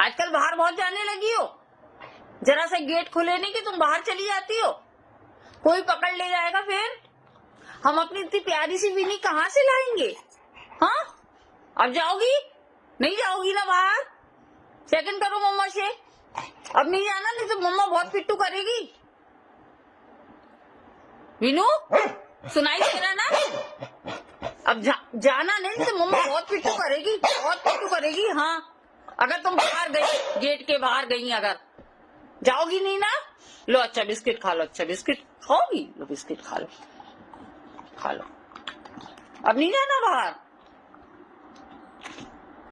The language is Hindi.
आजकल बाहर बहुत जाने लगी हो, जरा सा गेट खुले नहीं कि तुम बाहर चली जाती हो, कोई पकड़ ले जाएगा फिर। हम अपनी इतनी प्यारी सी विनी कहाँ से लाएंगे? हाँ, अब जाओगी? नहीं जाओगी ना बाहर? सेकंड करो मम्मा से। अब नहीं जाना, नहीं तो मम्मा बहुत पिट्टू करेगी। विनू, सुनाई दे रहा ना? अब जाना नहीं तो मम्मा बहुत पिट्टू करेगी, बहुत पिट्टू करेगी। हाँ, अगर तुम बाहर गई, गेट के बाहर गई, अगर जाओगी नहीं ना? लो अच्छा बिस्किट खा लो। अच्छा बिस्किट खाओगी? लो बिस्किट खा लो, खा लो। अब नहीं जाना बाहर।